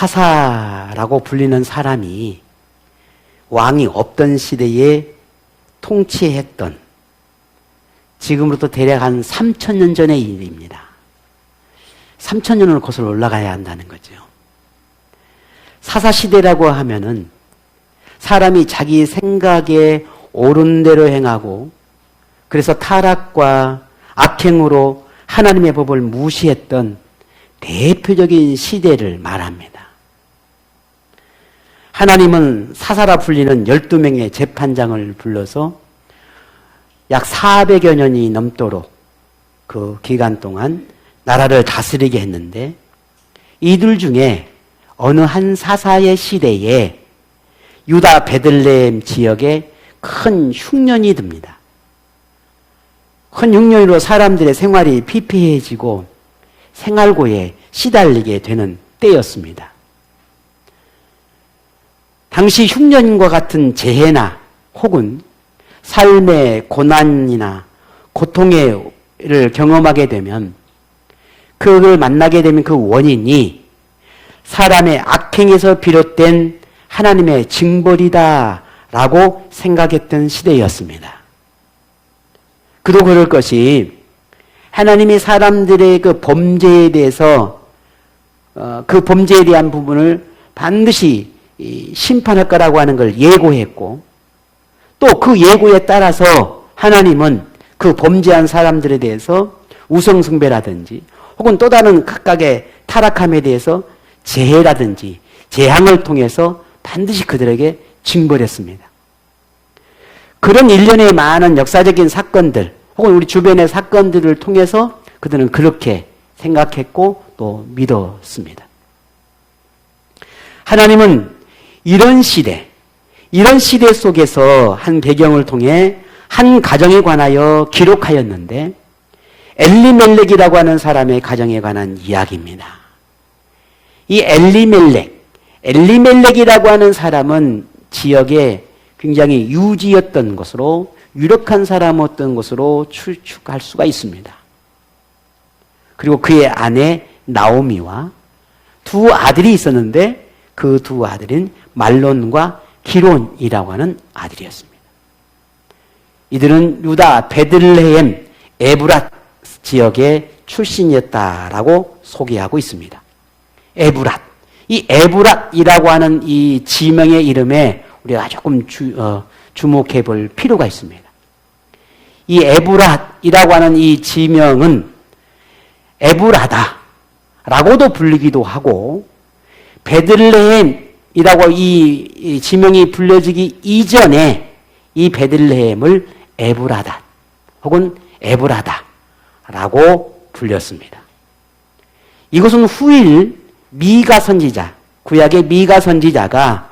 사사라고 불리는 사람이 왕이 없던 시대에 통치했던, 지금으로부터 대략 한 3,000년 전의 일입니다. 3,000년을 거슬러 올라가야 한다는 거죠. 사사시대라고 하면은 사람이 자기 생각에 옳은 대로 행하고, 그래서 타락과 악행으로 하나님의 법을 무시했던 대표적인 시대를 말합니다. 하나님은 사사라 불리는 12명의 재판장을 불러서 약 400여 년이 넘도록 그 기간 동안 나라를 다스리게 했는데, 이들 중에 어느 한 사사의 시대에 유다 베들레헴 지역에 큰 흉년이 듭니다. 큰 흉년으로 사람들의 생활이 피폐해지고 생활고에 시달리게 되는 때였습니다. 당시 흉년과 같은 재해나 혹은 삶의 고난이나 고통을 경험하게 되면, 그걸 만나게 되면 그 원인이 사람의 악행에서 비롯된 하나님의 징벌이다라고 생각했던 시대였습니다. 그도 그럴 것이, 하나님이 사람들의 그 범죄에 대해서 그 범죄에 대한 부분을 반드시 심판할 거라고 하는 걸 예고했고, 또 그 예고에 따라서 하나님은 그 범죄한 사람들에 대해서 우상숭배라든지 혹은 또 다른 각각의 타락함에 대해서 재해라든지 재앙을 통해서 반드시 그들에게 징벌했습니다. 그런 일련의 많은 역사적인 사건들 혹은 우리 주변의 사건들을 통해서 그들은 그렇게 생각했고 또 믿었습니다. 하나님은 이런 시대 속에서 한 배경을 통해 한 가정에 관하여 기록하였는데, 엘리멜렉이라고 하는 사람의 가정에 관한 이야기입니다. 이 엘리멜렉이라고 하는 사람은 지역에 굉장히 유지였던 것으로, 유력한 사람이었던 것으로 추측할 수가 있습니다. 그리고 그의 아내 나오미와 두 아들이 있었는데, 그 두 아들인 말론과 기론이라고 하는 아들이었습니다. 이들은 유다 베들레헴 에브랏 지역의 출신이었다라고 소개하고 있습니다. 이 에브랏이라고 하는 이 지명의 이름에 우리가 조금 주목해 볼 필요가 있습니다. 이 에브랏이라고 하는 이 지명은 에브라다라고도 불리기도 하고, 베들레헴이라고 이 지명이 불려지기 이전에 이 베들레헴을 에브라다 혹은 에브라다라고 불렸습니다. 이것은 후일 미가 선지자, 구약의 미가 선지자가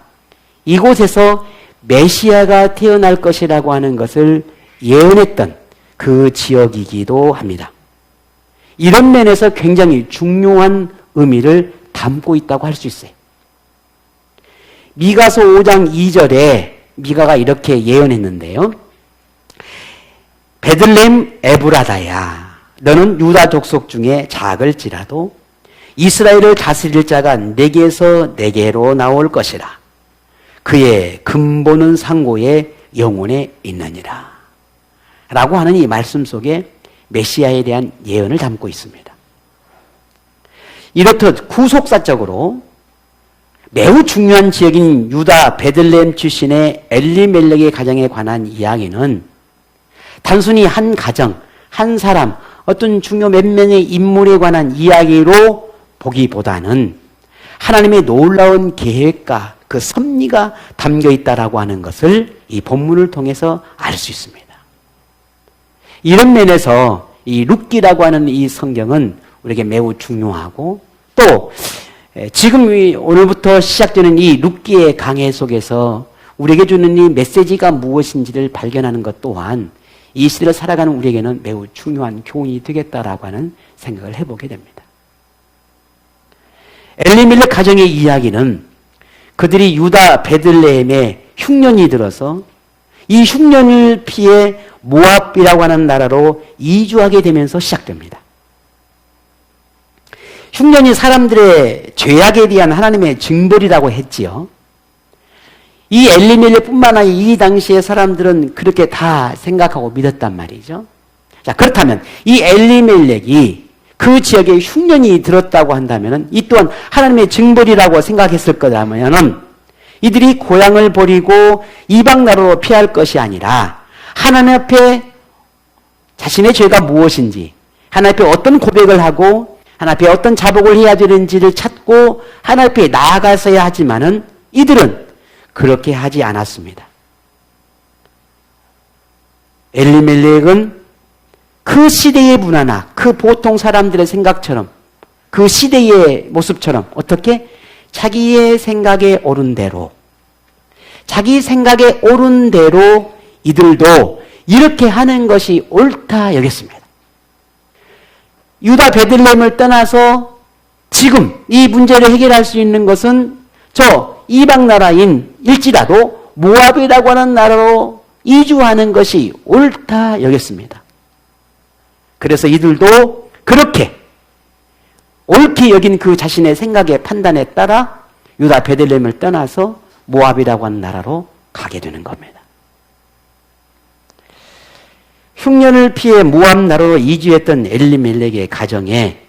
이곳에서 메시아가 태어날 것이라고 하는 것을 예언했던 그 지역이기도 합니다. 이런 면에서 굉장히 중요한 의미를 담고 있다고 할 수 있어요. 미가서 5장 2절에 미가가 이렇게 예언했는데요. 베들레헴 에브라다야, 너는 유다 족속 중에 작을지라도 이스라엘을 다스릴 자가 내게서 내게로 나올 것이라. 그의 근본은 상고의 영혼에 있느니라. 라고 하는 이 말씀 속에 메시아에 대한 예언을 담고 있습니다. 이렇듯 구속사적으로 매우 중요한 지역인 유다 베들레헴 출신의 엘리멜렉의 가정에 관한 이야기는 단순히 한 가정, 한 사람, 어떤 중요 몇 명의 인물에 관한 이야기로 보기보다는 하나님의 놀라운 계획과 그 섭리가 담겨 있다라고 하는 것을 이 본문을 통해서 알 수 있습니다. 이런 면에서 이 룻기라고 하는 이 성경은 우리에게 매우 중요하고, 또 지금 오늘부터 시작되는 이 룻기의 강해 속에서 우리에게 주는 이 메시지가 무엇인지를 발견하는 것 또한 이 시대를 살아가는 우리에게는 매우 중요한 교훈이 되겠다라고 하는 생각을 해보게 됩니다. 엘리멜렉 가정의 이야기는 그들이 유다 베들레헴에 흉년이 들어서 이 흉년을 피해 모압이라고 하는 나라로 이주하게 되면서 시작됩니다. 흉년이 사람들의 죄악에 대한 하나님의 징벌이라고 했지요. 이 엘리멜렉뿐만 아니라 이 당시의 사람들은 그렇게 다 생각하고 믿었단 말이죠. 자, 그렇다면 이 엘리멜렉이 그 지역에 흉년이 들었다고 한다면 이 또한 하나님의 징벌이라고 생각했을 거라면 이들이 고향을 버리고 이방 나라로 피할 것이 아니라 하나님 앞에 자신의 죄가 무엇인지, 하나님 앞에 어떤 고백을 하고 하나님 앞에 어떤 자복을 해야 되는지를 찾고 하나님 앞에 나아가서야 하지만은 이들은 그렇게 하지 않았습니다. 엘리멜렉은 그 시대의 문화나 그 보통 사람들의 생각처럼 그 시대의 모습처럼 어떻게 자기의 생각에 옳은 대로 자기 생각에 옳은 대로 이들도 이렇게 하는 것이 옳다 여겼습니다. 유다 베들레헴을 떠나서 지금 이 문제를 해결할 수 있는 것은 저 이방 나라인 일지라도 모압이라고 하는 나라로 이주하는 것이 옳다 여겼습니다. 그래서 이들도 그렇게 옳게 여긴 그 자신의 생각의 판단에 따라 유다 베들레헴을 떠나서 모압이라고 하는 나라로 가게 되는 겁니다. 흉년을 피해 모압 나라로 이주했던 엘리멜렉의 가정에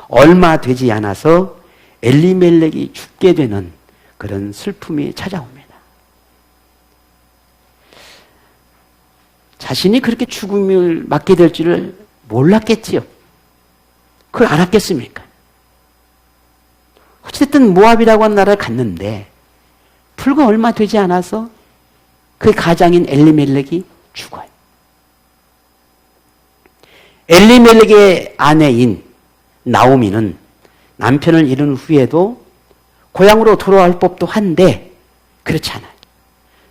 얼마 되지 않아서 엘리멜렉이 죽게 되는 그런 슬픔이 찾아옵니다. 자신이 그렇게 죽음을 맞게 될 줄을 몰랐겠지요. 그걸 알았겠습니까? 어쨌든 모압이라고 하는 나라를 갔는데 불과 얼마 되지 않아서 그 가장인 엘리멜렉이 죽어요. 엘리멜렉의 아내인 나오미는 남편을 잃은 후에도 고향으로 돌아올 법도 한데 그렇지 않아요.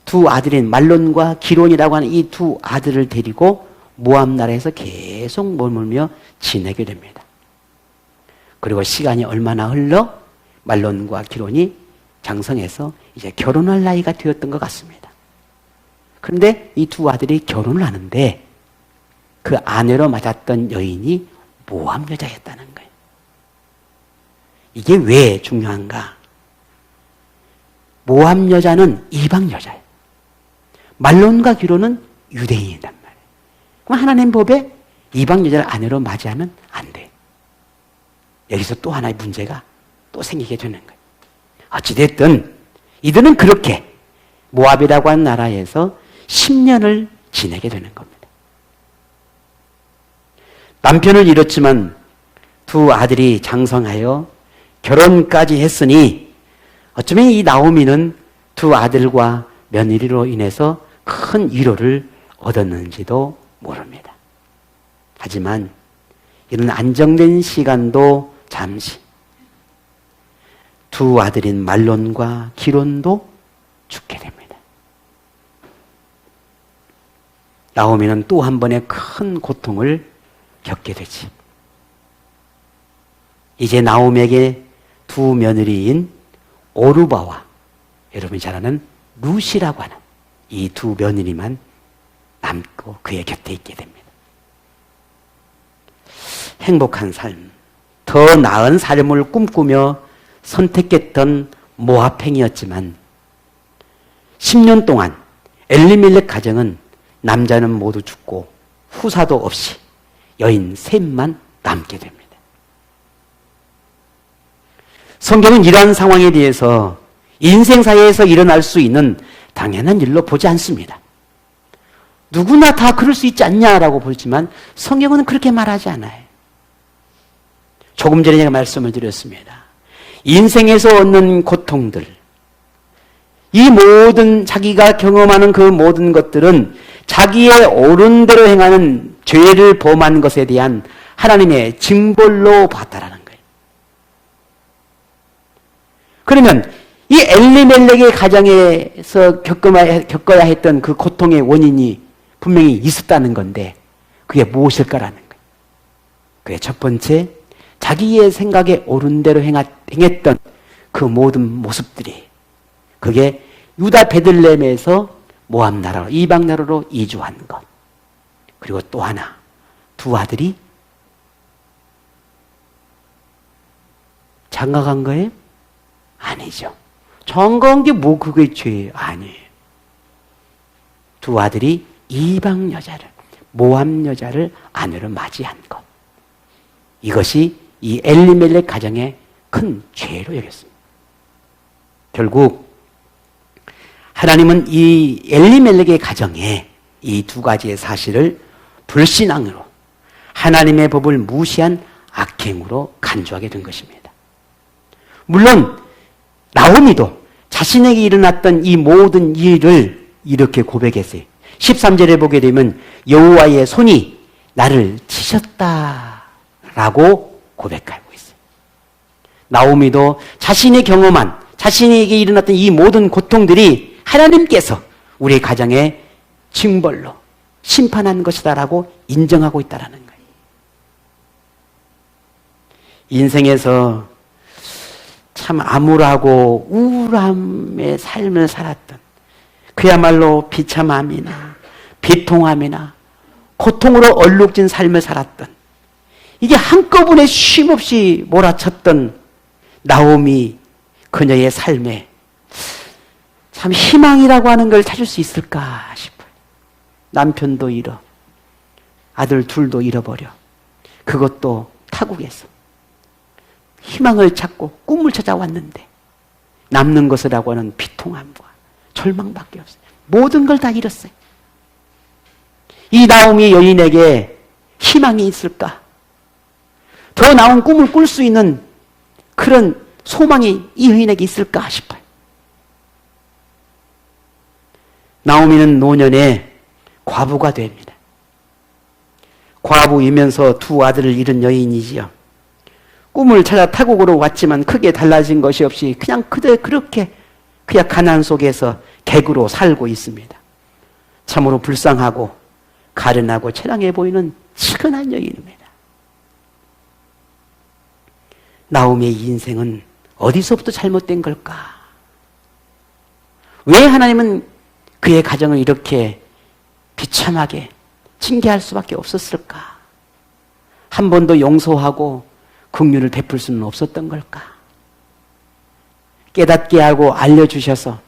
두 아들인 말론과 기론이라고 하는 이 두 아들을 데리고 모압 나라에서 계속 머물며 지내게 됩니다. 그리고 시간이 얼마나 흘러 말론과 기론이 장성해서 이제 결혼할 나이가 되었던 것 같습니다. 그런데 이 두 아들이 결혼을 하는데 그 아내로 맞았던 여인이 모압 여자였다는 거예요. 이게 왜 중요한가? 모압 여자는 이방 여자예요. 말론과 기론은 유대인이란 말이에요. 그럼 하나님 법에 이방 여자를 아내로 맞이하면 안 돼. 여기서 또 하나의 문제가 또 생기게 되는 거예요. 어찌됐든 이들은 그렇게 모압이라고 하는 나라에서 10년을 지내게 되는 겁니다. 남편을 잃었지만 두 아들이 장성하여 결혼까지 했으니 어쩌면 이 나오미는 두 아들과 며느리로 인해서 큰 위로를 얻었는지도 모릅니다. 하지만 이런 안정된 시간도 잠시 두 아들인 말론과 기론도 죽게 됩니다. 나오미는 또 한 번의 큰 고통을 겪게 되지. 이제 나오미에게 두 며느리인 오르바와 여러분이 잘 아는 루시라고 하는 이 두 며느리만 남고 그의 곁에 있게 됩니다. 행복한 삶, 더 나은 삶을 꿈꾸며 선택했던 모압행이었지만 10년 동안 엘리멜렉 가정은 남자는 모두 죽고 후사도 없이 여인 셋만 남게 됩니다. 성경은 이러한 상황에 대해서 인생사에서 일어날 수 있는 당연한 일로 보지 않습니다. 누구나 다 그럴 수 있지 않냐라고 보지만 성경은 그렇게 말하지 않아요. 조금 전에 제가 말씀을 드렸습니다. 인생에서 얻는 고통들, 이 모든 자기가 경험하는 그 모든 것들은 자기의 옳은 대로 행하는 죄를 범한 것에 대한 하나님의 징벌로 봤다라는 거예요. 그러면 이 엘리멜렉의 가정에서 겪어야 했던 그 고통의 원인이 분명히 있었다는 건데 그게 무엇일까라는 거예요. 그게 첫 번째, 자기의 생각에 옳은 대로 행했던 그 모든 모습들이 그게 유다 베들레헴에서 모압 나라로 이방 나라로 이주한 것. 그리고 또 하나, 두 아들이 장가간 거예요? 아니죠. 장가간 게 뭐 그게 죄예요? 아니에요. 두 아들이 이방 여자를, 모함 여자를 아내로 맞이한 것. 이것이 이 엘리멜렉 가정의 큰 죄로 여겼습니다. 결국 하나님은 이 엘리멜렉의 가정에 이 두 가지의 사실을 불신앙으로, 하나님의 법을 무시한 악행으로 간주하게 된 것입니다. 물론 나오미도 자신에게 일어났던 이 모든 일을 이렇게 고백했어요. 13절에 보게 되면 여호와의 손이 나를 치셨다라고 고백하고 있어요. 나오미도 자신이 경험한, 자신에게 일어났던 이 모든 고통들이 하나님께서 우리 가정의 징벌로 심판한 것이다라고 인정하고 있다라는 거예요. 인생에서 참 암울하고 우울함의 삶을 살았던, 그야말로 비참함이나 비통함이나 고통으로 얼룩진 삶을 살았던, 이게 한꺼번에 쉼없이 몰아쳤던 나오미 그녀의 삶에 참 희망이라고 하는 걸 찾을 수 있을까 싶어요. 남편도 잃어, 아들 둘도 잃어버려, 그것도 타국에서 희망을 찾고 꿈을 찾아왔는데 남는 것이라고 하는 비통함과 절망밖에 없어요. 모든 걸 다 잃었어요. 이 나오미 여인에게 희망이 있을까? 더 나은 꿈을 꿀 수 있는 그런 소망이 이 여인에게 있을까 싶어요. 나오미는 노년에 과부가 됩니다. 과부이면서 두 아들을 잃은 여인이지요. 꿈을 찾아 타국으로 왔지만 크게 달라진 것이 없이 그냥 그렇게 그냥 가난 속에서 객으로 살고 있습니다. 참으로 불쌍하고 가련하고 처량해 보이는 측은한 여인입니다. 나오미의 인생은 어디서부터 잘못된 걸까? 왜 하나님은 그의 가정을 이렇게 비참하게 징계할 수밖에 없었을까? 한 번도 용서하고 긍휼을 베풀 수는 없었던 걸까? 깨닫게 하고 알려주셔서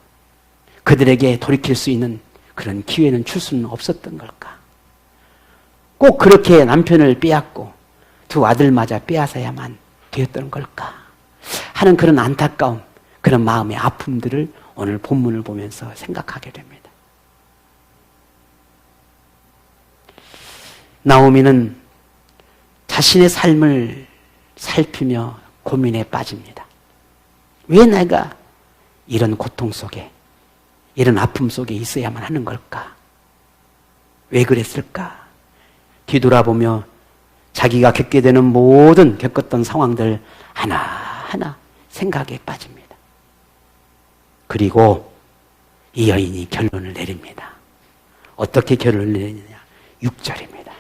그들에게 돌이킬 수 있는 그런 기회는 줄 수는 없었던 걸까? 꼭 그렇게 남편을 빼앗고 두 아들마저 빼앗아야만 되었던 걸까? 하는 그런 안타까움, 그런 마음의 아픔들을 오늘 본문을 보면서 생각하게 됩니다. 나오미는 자신의 삶을 살피며 고민에 빠집니다. 왜 내가 이런 고통 속에, 이런 아픔 속에 있어야만 하는 걸까? 왜 그랬을까? 뒤돌아보며 자기가 겪게 되는 모든 겪었던 상황들 하나하나 생각에 빠집니다. 그리고 이 여인이 결론을 내립니다. 어떻게 결론을 내리느냐? 6절입니다.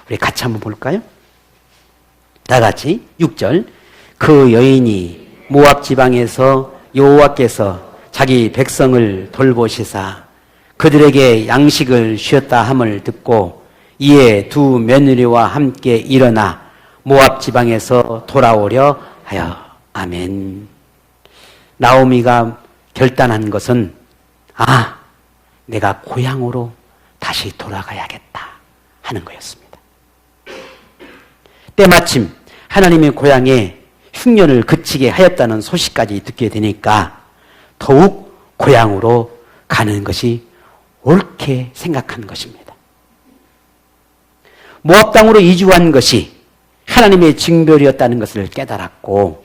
우리 같이 한번 볼까요? 다 같이 6절. 그 여인이 모압 지방에서 여호와께서 자기 백성을 돌보시사 그들에게 양식을 주셨다 함을 듣고 이에 두 며느리와 함께 일어나 모압 지방에서 돌아오려 하여. 아멘. 나오미가 결단한 것은 내가 고향으로 다시 돌아가야겠다 하는 거였습니다. 때마침 하나님의 고향에 흉년을 그치게 하였다는 소식까지 듣게 되니까 더욱 고향으로 가는 것이 옳게 생각한 것입니다. 모압 땅으로 이주한 것이 하나님의 징벌이었다는 것을 깨달았고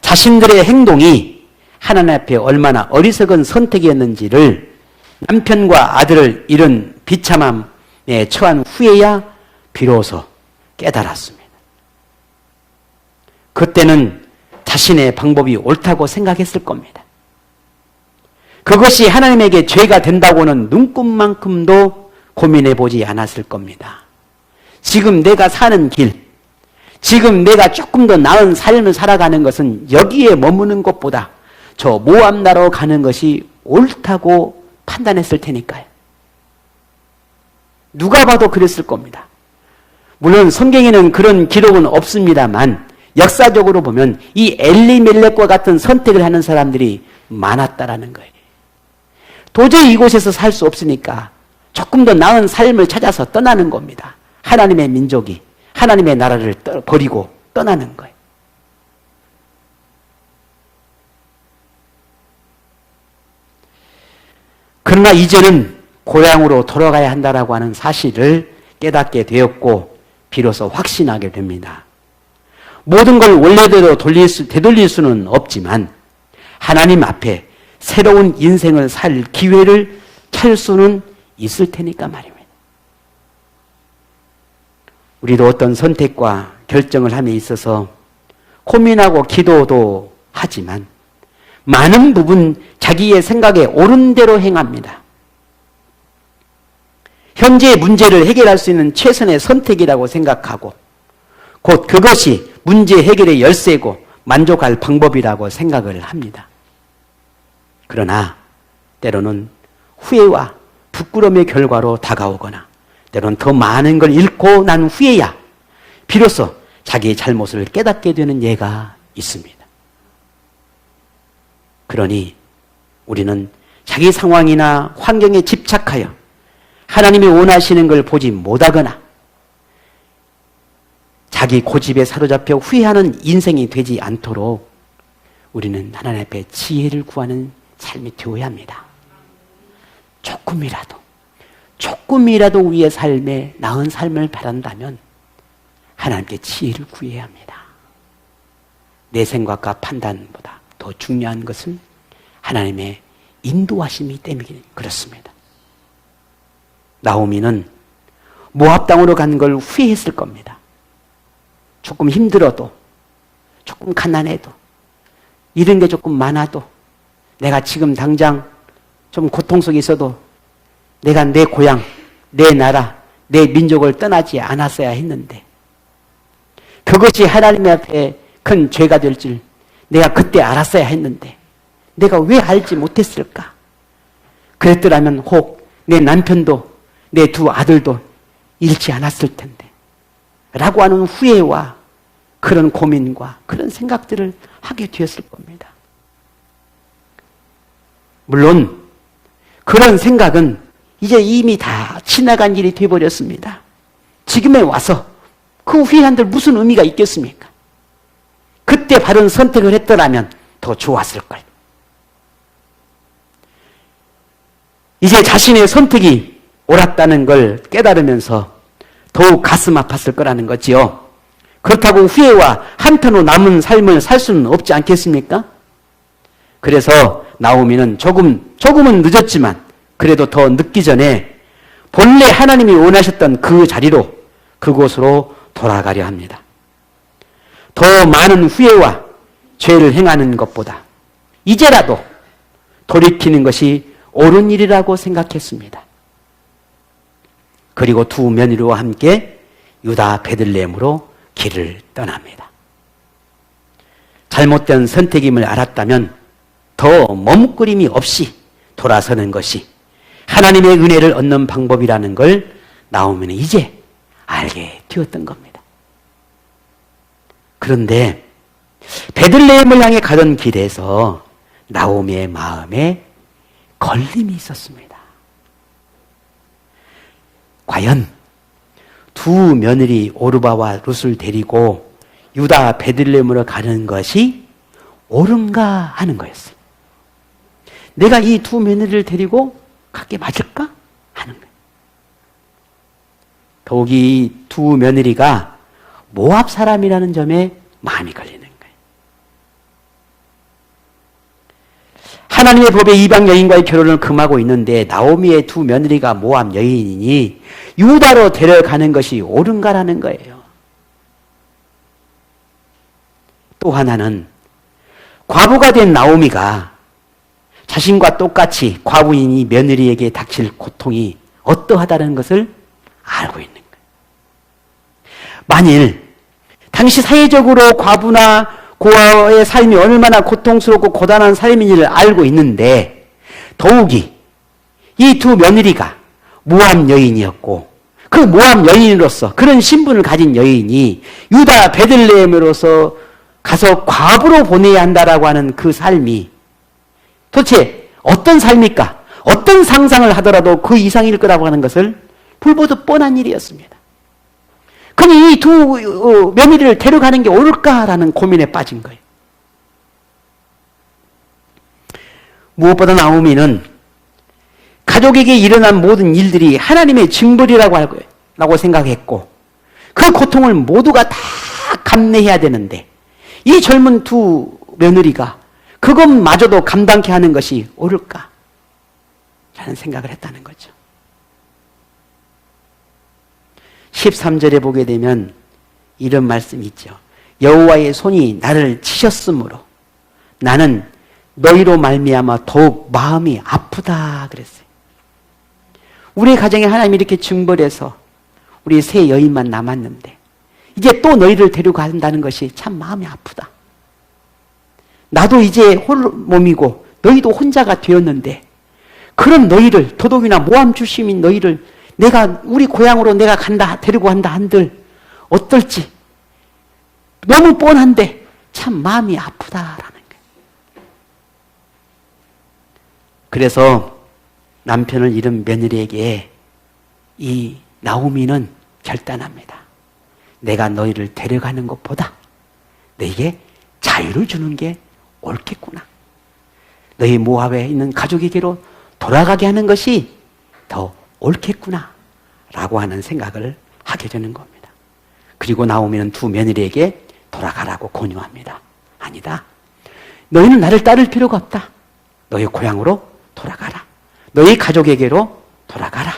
자신들의 행동이 하나님 앞에 얼마나 어리석은 선택이었는지를 남편과 아들을 잃은 비참함에 처한 후에야 비로소 깨달았습니다. 그때는 자신의 방법이 옳다고 생각했을 겁니다. 그것이 하나님에게 죄가 된다고는 눈꼽만큼도 고민해보지 않았을 겁니다. 지금 내가 사는 길, 지금 내가 조금 더 나은 삶을 살아가는 것은 여기에 머무는 것보다 저 모압 나라로 가는 것이 옳다고 판단했을 테니까요. 누가 봐도 그랬을 겁니다. 물론 성경에는 그런 기록은 없습니다만 역사적으로 보면 이 엘리멜렉과 같은 선택을 하는 사람들이 많았다라는 거예요. 도저히 이곳에서 살 수 없으니까 조금 더 나은 삶을 찾아서 떠나는 겁니다. 하나님의 민족이 하나님의 나라를 버리고 떠나는 거예요. 그러나 이제는 고향으로 돌아가야 한다라고 하는 사실을 깨닫게 되었고 비로소 확신하게 됩니다. 모든 걸 원래대로 되돌릴 수는 없지만 하나님 앞에 새로운 인생을 살 기회를 찾을 수는 있을 테니까 말입니다. 우리도 어떤 선택과 결정을 함에 있어서 고민하고 기도도 하지만 많은 부분 자기의 생각에 옳은 대로 행합니다. 현재의 문제를 해결할 수 있는 최선의 선택이라고 생각하고 곧 그것이 문제 해결의 열쇠고 만족할 방법이라고 생각을 합니다. 그러나 때로는 후회와 부끄러움의 결과로 다가오거나 때로는 더 많은 걸 잃고 난 후에야 비로소 자기의 잘못을 깨닫게 되는 예가 있습니다. 그러니 우리는 자기 상황이나 환경에 집착하여 하나님이 원하시는 걸 보지 못하거나 자기 고집에 사로잡혀 후회하는 인생이 되지 않도록 우리는 하나님 앞에 지혜를 구하는 삶이 되어야 합니다. 조금이라도 우리의 삶에 나은 삶을 바란다면 하나님께 지혜를 구해야 합니다. 내 생각과 판단보다 더 중요한 것은 하나님의 인도하심이 때문에 그렇습니다. 나오미는 모압 땅으로 간 걸 후회했을 겁니다. 조금 힘들어도, 조금 가난해도, 이런 게 조금 많아도, 내가 지금 당장 좀 고통 속에 있어도 내가 내 고향, 내 나라, 내 민족을 떠나지 않았어야 했는데 그것이 하나님 앞에 큰 죄가 될 줄 내가 그때 알았어야 했는데 내가 왜 알지 못했을까? 그랬더라면 혹 내 남편도 내 두 아들도 잃지 않았을 텐데 라고 하는 후회와 그런 고민과 그런 생각들을 하게 되었을 겁니다. 물론 그런 생각은 이제 이미 다 지나간 일이 되어버렸습니다. 지금에 와서 그 후회한들 무슨 의미가 있겠습니까? 그때 바른 선택을 했더라면 더 좋았을걸. 이제 자신의 선택이 옳았다는 걸 깨달으면서 더욱 가슴 아팠을 거라는 거지요. 그렇다고 후회와 한탄으로 남은 삶을 살 수는 없지 않겠습니까? 그래서 나오미는 조금은 늦었지만 그래도 더 늦기 전에 본래 하나님이 원하셨던 그 자리로 그곳으로 돌아가려 합니다. 더 많은 후회와 죄를 행하는 것보다 이제라도 돌이키는 것이 옳은 일이라고 생각했습니다. 그리고 두 며느리와 함께 유다 베들레헴으로 길을 떠납니다. 잘못된 선택임을 알았다면 더 머뭇거림이 없이 돌아서는 것이 하나님의 은혜를 얻는 방법이라는 걸 나오미는 이제 알게 되었던 겁니다. 그런데 베들레헴을 향해 가던 길에서 나오미의 마음에 걸림이 있었습니다. 과연 두 며느리 오르바와 룻을 데리고 유다 베들레헴으로 가는 것이 옳은가 하는 거였어요. 내가 이 두 며느리를 데리고 가게 맞을까 하는 거예요. 더욱이 이 두 며느리가 모압 사람이라는 점에 마음이 걸리는 거예요. 하나님의 법에 이방 여인과의 결혼을 금하고 있는데 나오미의 두 며느리가 모압 여인이니 유다로 데려가는 것이 옳은가라는 거예요. 또 하나는 과부가 된 나오미가 자신과 똑같이 과부인이 며느리에게 닥칠 고통이 어떠하다는 것을 알고 있는 거예요. 만일 당시 사회적으로 과부나 고아의 삶이 얼마나 고통스럽고 고단한 삶인지를 알고 있는데 더욱이 이 두 며느리가 모압 여인이었고 그 모압 여인으로서 그런 신분을 가진 여인이 유다 베들레헴으로서 가서 과부로 보내야 한다라고 하는 그 삶이 도대체 어떤 삶일까? 어떤 상상을 하더라도 그 이상일 거라고 하는 것을 불보듯 뻔한 일이었습니다. 그니 이 두 며느리를 데려가는 게 옳을까라는 고민에 빠진 거예요. 무엇보다 나오미는 가족에게 일어난 모든 일들이 하나님의 징벌이라고 할 거예요. 라고 생각했고 그 고통을 모두가 다 감내해야 되는데 이 젊은 두 며느리가 그것마저도 감당케 하는 것이 옳을까? 라는 생각을 했다는 거죠. 13절에 보게 되면 이런 말씀이 있죠. 여호와의 손이 나를 치셨으므로 나는 너희로 말미암아 더욱 마음이 아프다 그랬어요. 우리 가정에 하나님이 이렇게 징벌해서 우리 세 여인만 남았는데 이제 또 너희를 데려간다는 것이 참 마음이 아프다. 나도 이제 홀몸이고 너희도 혼자가 되었는데 그런 너희를 도둑이나 모함 출신인 너희를 내가 우리 고향으로 내가 간다 데리고 간다 한들 어떨지 너무 뻔한데 참 마음이 아프다라는 거예요. 그래서 남편을 잃은 며느리에게 이 나오미는 결단합니다. 내가 너희를 데려가는 것보다 너에게 자유를 주는 게 옳겠구나. 너희 모압에 있는 가족에게로 돌아가게 하는 것이 더 옳겠구나 라고 하는 생각을 하게 되는 겁니다. 그리고 나오미는 두 며느리에게 돌아가라고 권유합니다. 아니다. 너희는 나를 따를 필요가 없다. 너희 고향으로 돌아가라. 너희 가족에게로 돌아가라.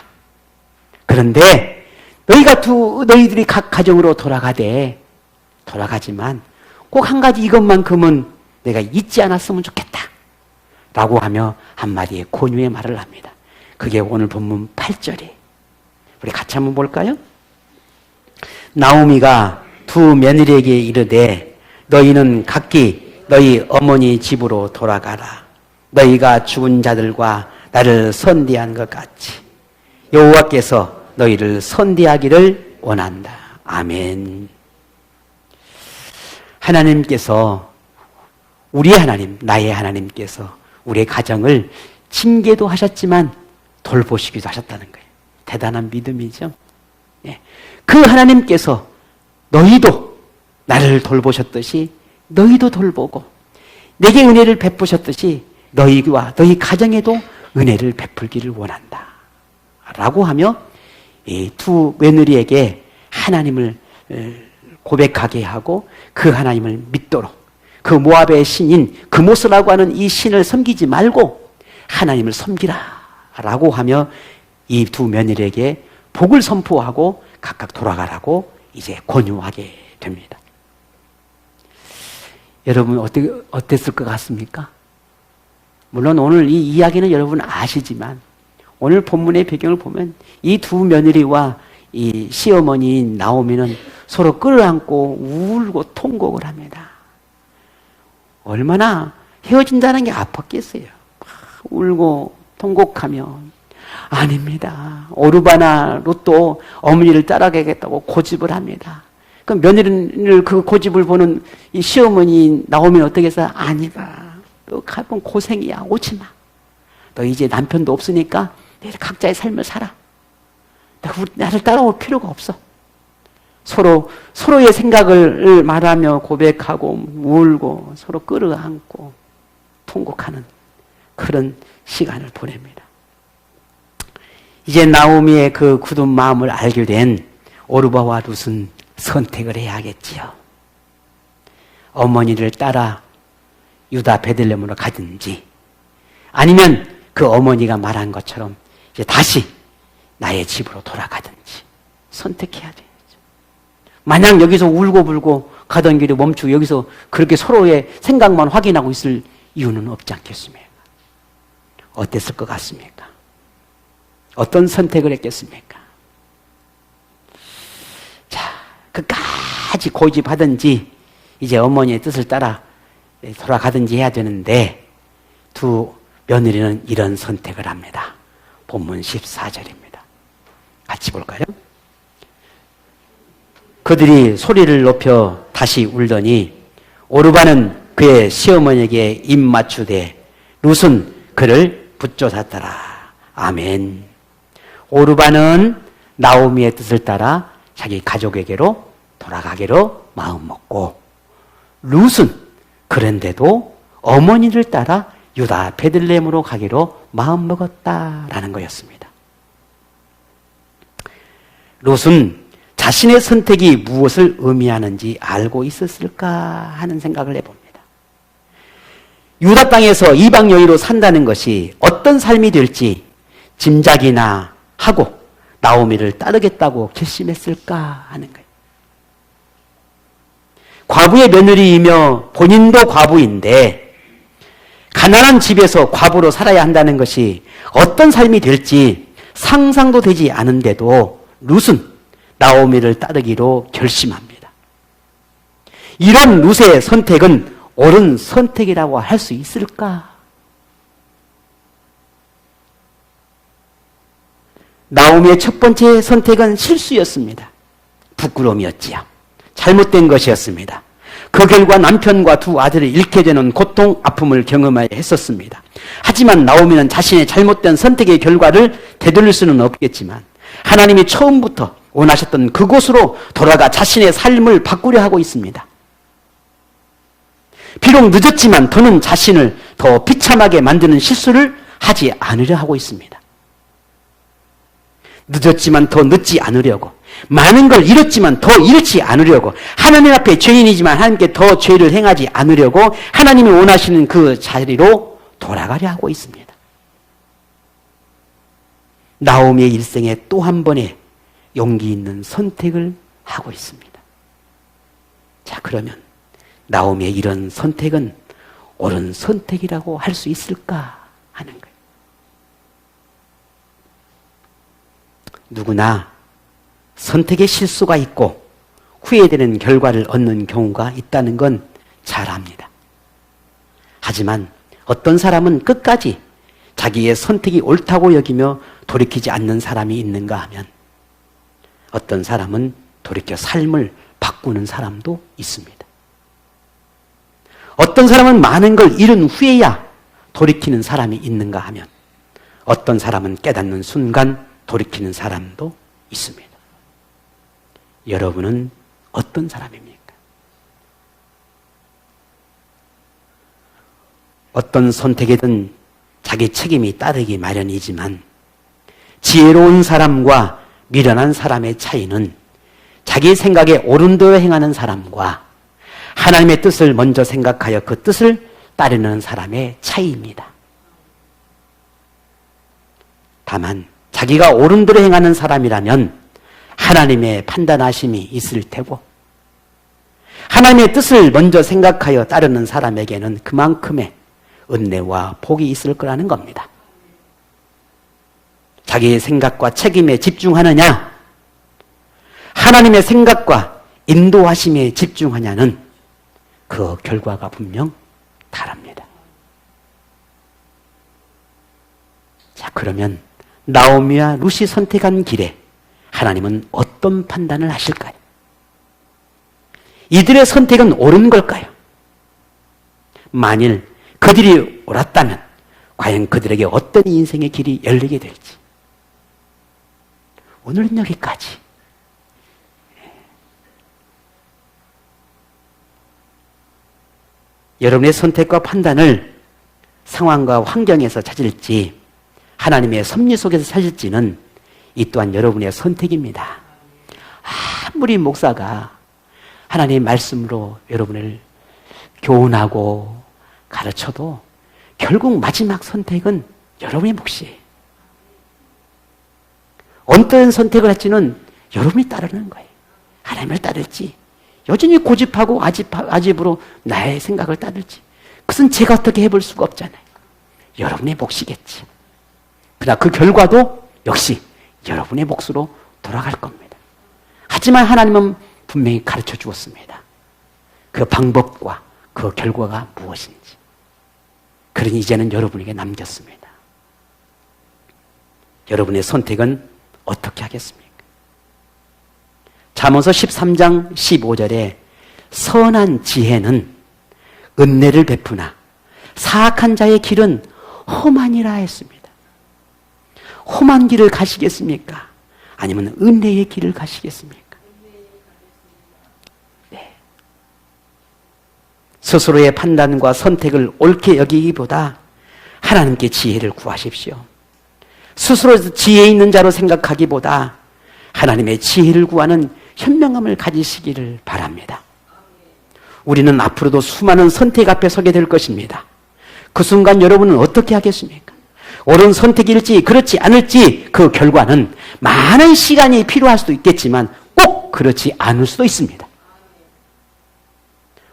그런데 너희들이 각 가정으로 돌아가지만 꼭 한 가지 이것만큼은 내가 잊지 않았으면 좋겠다. 라고 하며 한마디의 권유의 말을 합니다. 그게 오늘 본문 8절이에요. 우리 같이 한번 볼까요? 나오미가 두 며느리에게 이르되 너희는 각기 너희 어머니 집으로 돌아가라. 너희가 죽은 자들과 나를 선대한 것 같이 여호와께서 너희를 선대하기를 원한다. 아멘. 하나님께서 우리 하나님, 나의 하나님께서 우리의 가정을 징계도 하셨지만 돌보시기도 하셨다는 거예요. 대단한 믿음이죠. 예. 그 하나님께서 너희도 나를 돌보셨듯이 너희도 돌보고 내게 은혜를 베푸셨듯이 너희와 너희 가정에도 은혜를 베풀기를 원한다. 라고 하며 이 두 며느리에게 하나님을 고백하게 하고 그 하나님을 믿도록 그 모압의 신인 그모스라고 하는 이 신을 섬기지 말고 하나님을 섬기라 라고 하며 이 두 며느리에게 복을 선포하고 각각 돌아가라고 이제 권유하게 됩니다. 여러분 어땠을 것 같습니까? 물론 오늘 이 이야기는 여러분 아시지만 오늘 본문의 배경을 보면 이 두 며느리와 이 시어머니인 나오미는 서로 끌어안고 울고 통곡을 합니다. 얼마나 헤어진다는 게 아팠겠어요. 울고 통곡하며 아닙니다. 오르바나 롯도 어머니를 따라가겠다고 고집을 합니다. 그 며느리를 그 고집을 보는 이 시어머니 나오미는 어떻게 해서 아니다. 너 가면 고생이야. 오지 마. 너 이제 남편도 없으니까 너희들 각자의 삶을 살아. 나를 따라올 필요가 없어. 서로의 생각을 말하며 고백하고 울고 서로 끌어안고 통곡하는 그런 시간을 보냅니다. 이제 나오미의 그 굳은 마음을 알게 된 오르바와 룻은 선택을 해야 하겠지요. 어머니를 따라 유다 베들레헴으로 가든지 아니면 그 어머니가 말한 것처럼 이제 다시 나의 집으로 돌아가든지 선택해야 돼요. 마냥 여기서 울고불고 가던 길에 멈추고 여기서 그렇게 서로의 생각만 확인하고 있을 이유는 없지 않겠습니까? 어땠을 것 같습니까? 어떤 선택을 했겠습니까? 자, 끝까지 고집하든지 이제 어머니의 뜻을 따라 돌아가든지 해야 되는데 두 며느리는 이런 선택을 합니다. 본문 14절입니다. 같이 볼까요? 그들이 소리를 높여 다시 울더니 오르바는 그의 시어머니에게 입 맞추되 룻은 그를 붙쫓았더라. 아멘. 오르바는 나오미의 뜻을 따라 자기 가족에게로 돌아가기로 마음먹고, 룻은 그런데도 어머니를 따라 유다 베들레헴으로 가기로 마음먹었다라는 거였습니다. 룻은 자신의 선택이 무엇을 의미하는지 알고 있었을까 하는 생각을 해봅니다. 유다 땅에서 이방 여인으로 산다는 것이 어떤 삶이 될지 짐작이나 하고 나오미를 따르겠다고 결심했을까 하는 거예요. 과부의 며느리이며 본인도 과부인데 가난한 집에서 과부로 살아야 한다는 것이 어떤 삶이 될지 상상도 되지 않은데도 룻은 나오미를 따르기로 결심합니다. 이런 룻의 선택은 옳은 선택이라고 할 수 있을까? 나오미의 첫 번째 선택은 실수였습니다. 부끄러움이었지요. 잘못된 것이었습니다. 그 결과 남편과 두 아들을 잃게 되는 고통, 아픔을 경험해야 했었습니다. 하지만 나오미는 자신의 잘못된 선택의 결과를 되돌릴 수는 없겠지만 하나님이 처음부터 원하셨던 그곳으로 돌아가 자신의 삶을 바꾸려 하고 있습니다. 비록 늦었지만 더는 자신을 더 비참하게 만드는 실수를 하지 않으려 하고 있습니다. 늦었지만 더 늦지 않으려고, 많은 걸 잃었지만 더 잃지 않으려고, 하나님 앞에 죄인이지만 하나님께 더 죄를 행하지 않으려고 하나님이 원하시는 그 자리로 돌아가려 하고 있습니다. 나오미의 일생에 또 한 번의 용기 있는 선택을 하고 있습니다. 자, 그러면 나오미의 이런 선택은 옳은 선택이라고 할 수 있을까 하는 거예요. 누구나 선택의 실수가 있고 후회되는 결과를 얻는 경우가 있다는 건 잘 압니다. 하지만 어떤 사람은 끝까지 자기의 선택이 옳다고 여기며 돌이키지 않는 사람이 있는가 하면 어떤 사람은 돌이켜 삶을 바꾸는 사람도 있습니다. 어떤 사람은 많은 걸 잃은 후에야 돌이키는 사람이 있는가 하면 어떤 사람은 깨닫는 순간 돌이키는 사람도 있습니다. 여러분은 어떤 사람입니까? 어떤 선택에든 자기 책임이 따르기 마련이지만 지혜로운 사람과 미련한 사람의 차이는 자기 생각에 옳은 대로 행하는 사람과 하나님의 뜻을 먼저 생각하여 그 뜻을 따르는 사람의 차이입니다. 다만 자기가 옳은 대로 행하는 사람이라면 하나님의 판단하심이 있을 테고 하나님의 뜻을 먼저 생각하여 따르는 사람에게는 그만큼의 은혜와 복이 있을 거라는 겁니다. 자기의 생각과 책임에 집중하느냐, 하나님의 생각과 인도하심에 집중하냐는 그 결과가 분명 다릅니다. 자, 그러면 나오미와 룻이 선택한 길에 하나님은 어떤 판단을 하실까요? 이들의 선택은 옳은 걸까요? 만일 그들이 옳았다면 과연 그들에게 어떤 인생의 길이 열리게 될지. 오늘은 여기까지. 여러분의 선택과 판단을 상황과 환경에서 찾을지 하나님의 섭리 속에서 찾을지는 이 또한 여러분의 선택입니다. 아무리 목사가 하나님의 말씀으로 여러분을 교훈하고 가르쳐도 결국 마지막 선택은 여러분의 몫이에요. 어떤 선택을 할지는 여러분이 따르는 거예요. 하나님을 따를지 여전히 고집하고 아집으로 나의 생각을 따를지 그것은 제가 어떻게 해볼 수가 없잖아요. 여러분의 몫이겠지. 그러나 그 결과도 역시 여러분의 몫으로 돌아갈 겁니다. 하지만 하나님은 분명히 가르쳐 주었습니다. 그 방법과 그 결과가 무엇인지. 그러니 이제는 여러분에게 남겼습니다. 여러분의 선택은 어떻게 하겠습니까? 잠언서 13장 15절에 선한 지혜는 은혜를 베푸나 사악한 자의 길은 험하니라 했습니다. 험한 길을 가시겠습니까? 아니면 은혜의 길을 가시겠습니까? 네. 스스로의 판단과 선택을 옳게 여기기보다 하나님께 지혜를 구하십시오. 스스로 지혜 있는 자로 생각하기보다 하나님의 지혜를 구하는 현명함을 가지시기를 바랍니다. 우리는 앞으로도 수많은 선택 앞에 서게 될 것입니다. 그 순간 여러분은 어떻게 하겠습니까? 옳은 선택일지 그렇지 않을지 그 결과는 많은 시간이 필요할 수도 있겠지만 꼭 그렇지 않을 수도 있습니다.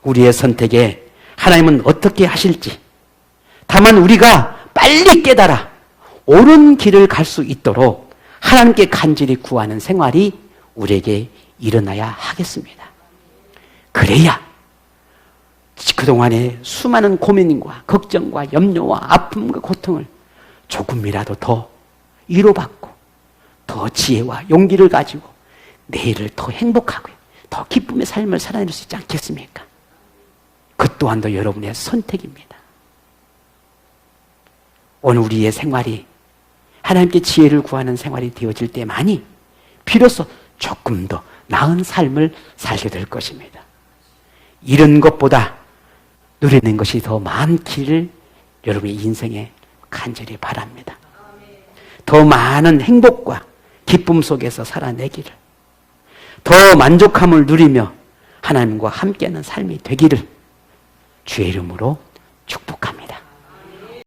우리의 선택에 하나님은 어떻게 하실지, 다만 우리가 빨리 깨달아 옳은 길을 갈 수 있도록 하나님께 간절히 구하는 생활이 우리에게 일어나야 하겠습니다. 그래야 그동안의 수많은 고민과 걱정과 염려와 아픔과 고통을 조금이라도 더 위로받고 더 지혜와 용기를 가지고 내일을 더 행복하고 더 기쁨의 삶을 살아낼 수 있지 않겠습니까? 그 또한도 여러분의 선택입니다. 오늘 우리의 생활이 하나님께 지혜를 구하는 생활이 되어질 때만이 비로소 조금 더 나은 삶을 살게 될 것입니다. 이런 것보다 누리는 것이 더 많기를 여러분의 인생에 간절히 바랍니다. 더 많은 행복과 기쁨 속에서 살아내기를, 더 만족함을 누리며 하나님과 함께하는 삶이 되기를 주의 이름으로 축복합니다.